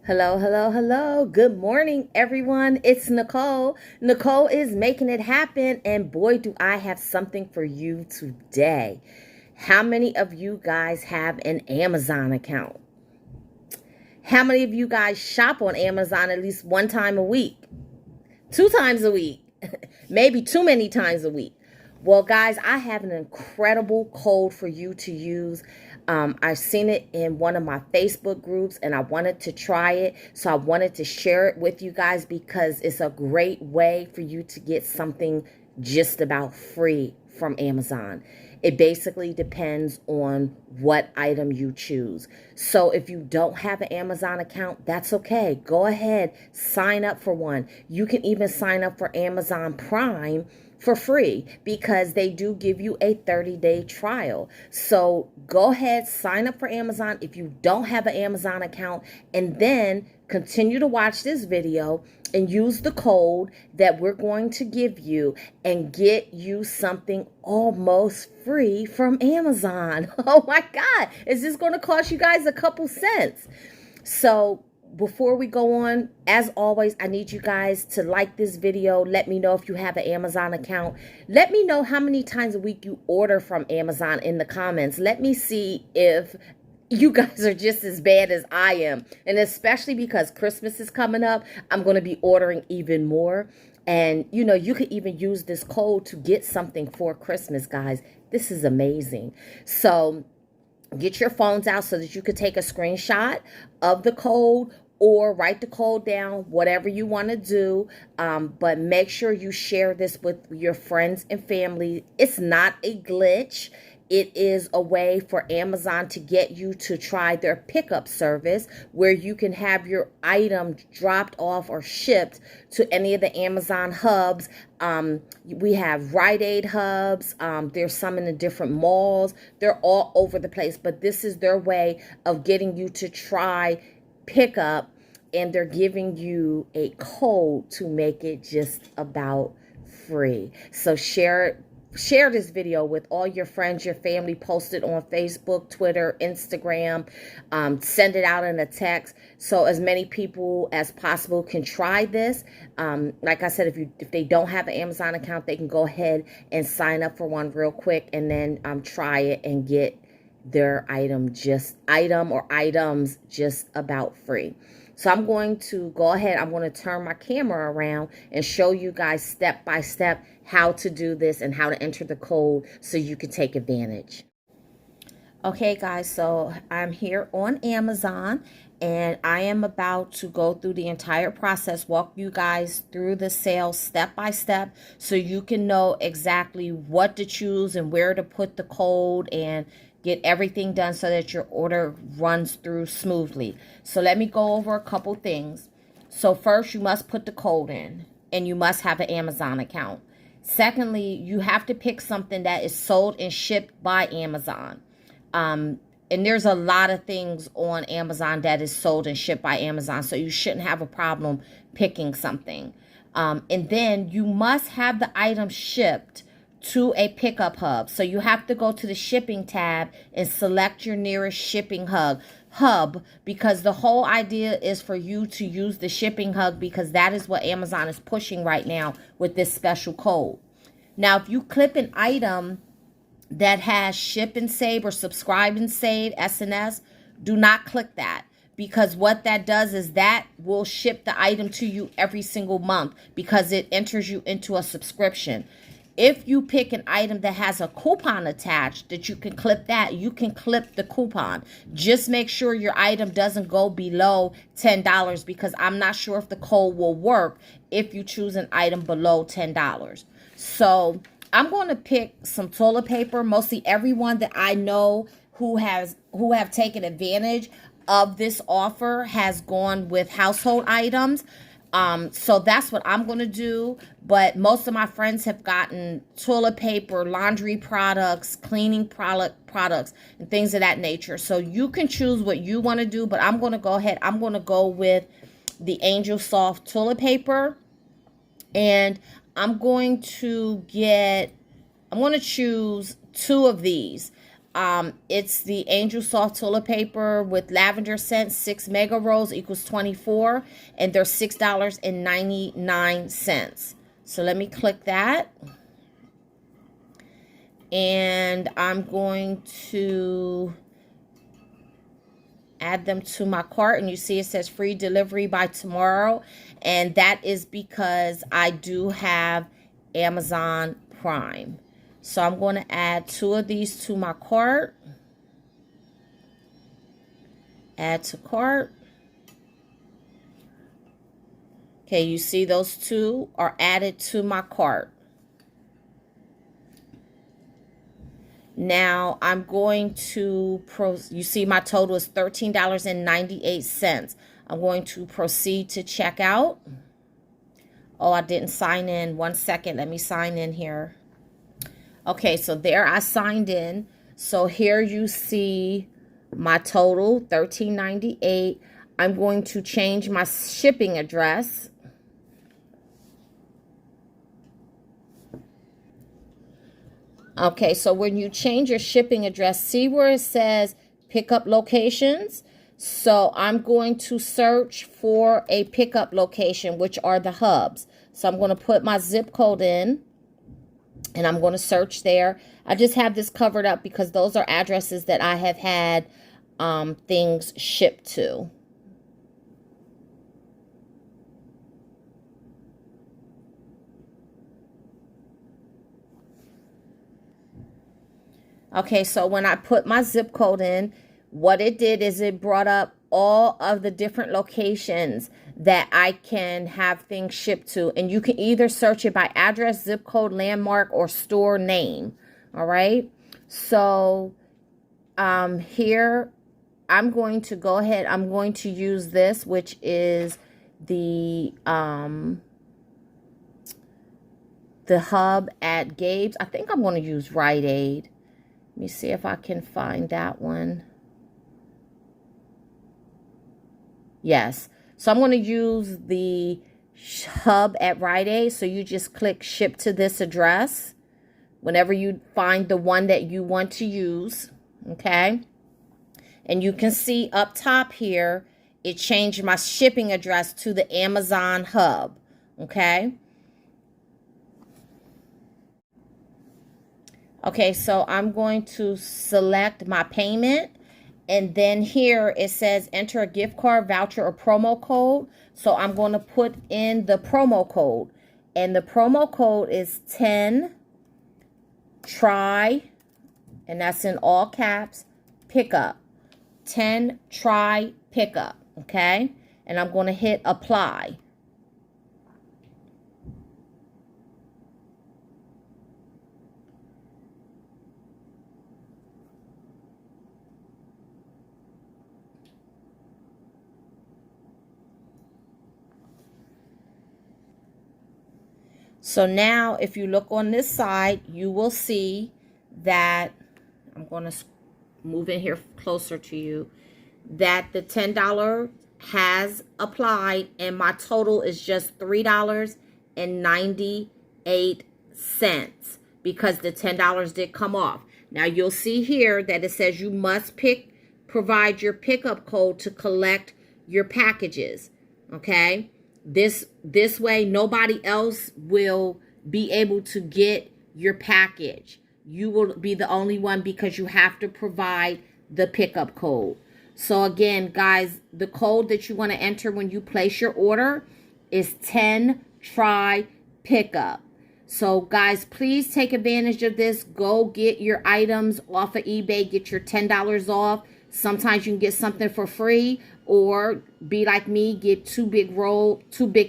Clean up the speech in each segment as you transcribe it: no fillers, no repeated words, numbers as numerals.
Hello, hello, hello. Good morning, everyone. It's Nicole. Nicole is making it happen, and boy, do I have something for you today. How many of you guys have an Amazon account? How many of you guys shop on Amazon at least one time a week? 2 times a week? Maybe too many times a week. Well, guys, I have an incredible code for you to use. I've seen it in one of my Facebook groups and I wanted to try it. So I wanted to share it with you guys because it's a great way for you to get something just about free from Amazon. It basically depends on what item you choose. So if you don't have an Amazon account, that's okay. Go ahead, sign up for one. You can even sign up for Amazon Prime for free because they do give you a 30-day trial. So go ahead, sign up for Amazon if you don't have an Amazon account, and then continue to watch this video and use the code that we're going to give you and get you something almost free from Amazon. Oh my God, is this going to cost you guys a couple cents? So before we go on, as always, I need you guys to like this video. Let me know if you have an Amazon account. Let me know how many times a week you order from Amazon in the comments. Let me see if you guys are just as bad as I am. And especially because Christmas is coming up, I'm going to be ordering even more. And, you know, you could even use this code to get something for Christmas, guys. This is amazing. So get your phones out so that you could take a screenshot of the code or write the code down, whatever you want to do. But make sure you share this with your friends and family. It's not a glitch. It is a way for Amazon to get you to try their pickup service where you can have your item dropped off or shipped to any of the Amazon hubs. We have Rite Aid hubs. There's some in the different malls. They're all over the place, but this is their way of getting you to try pickup, and they're giving you a code to make it just about free. So share this video with all your friends, your family. Post it on Facebook, Twitter, Instagram. Send it out in a text so as many people as possible can try this. Like I said, if they don't have an Amazon account, they can go ahead and sign up for one real quick and then try it and get their items just about free. So I'm going to go ahead, I'm going to turn my camera around and show you guys step by step how to do this and how to enter the code so you can take advantage. Okay, guys, so I'm here on Amazon and I am about to go through the entire process, walk you guys through the sale step by step so you can know exactly what to choose and where to put the code and get everything done so that your order runs through smoothly. So let me go over a couple things. So first, you must put the code in and you must have an Amazon account. Secondly, you have to pick something that is sold and shipped by Amazon. And there's a lot of things on Amazon that is sold and shipped by Amazon, so you shouldn't have a problem picking something. And then you must have the item shipped to a pickup hub. So you have to go to the shipping tab and select your nearest shipping hub because the whole idea is for you to use the shipping hub because that is what Amazon is pushing right now with this special code. Now, if you clip an item that has ship and save or subscribe and save, SNS, do not click that. Because what that does is that will ship the item to you every single month because it enters you into a subscription. If you pick an item that has a coupon attached that you can clip that, you can clip the coupon. Just make sure your item doesn't go below $10 because I'm not sure if the code will work if you choose an item below $10. So I'm going to pick some toilet paper. Mostly everyone that I know who have taken advantage of this offer has gone with household items. So that's what I'm going to do. But most of my friends have gotten toilet paper, laundry products, cleaning products, and things of that nature. So you can choose what you want to do, but I'm going to go ahead. I'm going to go with the Angel Soft toilet paper. And I'm going to choose 2 of these. It's the Angel Soft toilet paper with lavender scent, 6 mega rolls equals 24, and they're $6.99. So let me click that. And I'm going to add them to my cart, and you see it says free delivery by tomorrow, and that is because I do have Amazon Prime. So I'm going to add 2 of these to my cart. Add to cart. Okay, you see those 2 are added to my cart. Now I'm going to, you see my total is $13.98. I'm going to proceed to check out. Oh, I didn't sign in. 1 second, let me sign in here. Okay, so there I signed in. So here you see my total, $13.98. I'm going to change my shipping address. Okay, so when you change your shipping address, see where it says pickup locations? So I'm going to search for a pickup location, which are the hubs. So I'm going to put my zip code in, and I'm going to search there. I just have this covered up because those are addresses that I have had things shipped to. Okay, so when I put my zip code in, what it did is it brought up all of the different locations that I can have things shipped to. And you can either search it by address, zip code, landmark, or store name. All right. So here I'm going to go ahead. I'm going to use this, which is the hub at Gabe's. I think I'm going to use Rite Aid. Let me see if I can find that one. Yes. So I'm going to use the hub at Rite Aid. So you just click ship to this address whenever you find the one that you want to use. Okay. And you can see up top here, it changed my shipping address to the Amazon hub. Okay. Okay, so I'm going to select my payment, and then here it says enter a gift card, voucher, or promo code. So I'm going to put in the promo code, and the promo code is 10 try, and that's in all caps, pickup. 10 try pickup, okay? And I'm going to hit apply. So now if you look on this side, you will see that, I'm going to move in here closer to you, that the $10 has applied and my total is just $3.98 because the $10 did come off. Now you'll see here that it says you must provide your pickup code to collect your packages. Okay. This way, nobody else will be able to get your package. You will be the only one because you have to provide the pickup code. So again, guys, the code that you want to enter when you place your order is 10 try pickup. So guys, please take advantage of this. Go get your items off of eBay. Get your $10 off. Sometimes you can get something for free, or be like me, get two big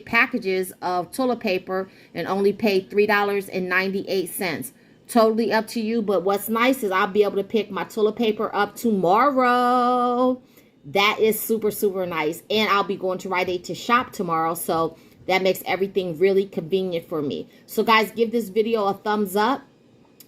packages of toilet paper and only pay $3.98. Totally up to you, but what's nice is I'll be able to pick my toilet paper up tomorrow. That is super, super nice. And I'll be going to Rite Aid to shop tomorrow, so that makes everything really convenient for me. So guys, give this video a thumbs up.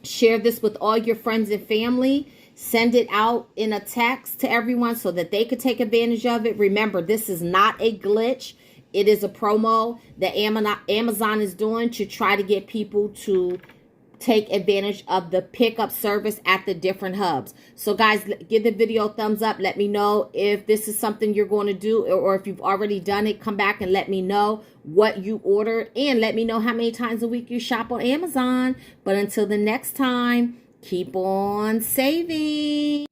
Share this with all your friends and family. Send it out in a text to everyone so that they could take advantage of it. Remember, this is not a glitch. It is a promo that Amazon is doing to try to get people to take advantage of the pickup service at the different hubs. So guys, give the video a thumbs up. Let me know if this is something you're going to do, or if you've already done it. Come back and let me know what you ordered, and let me know how many times a week you shop on Amazon. But until the next time, keep on saving.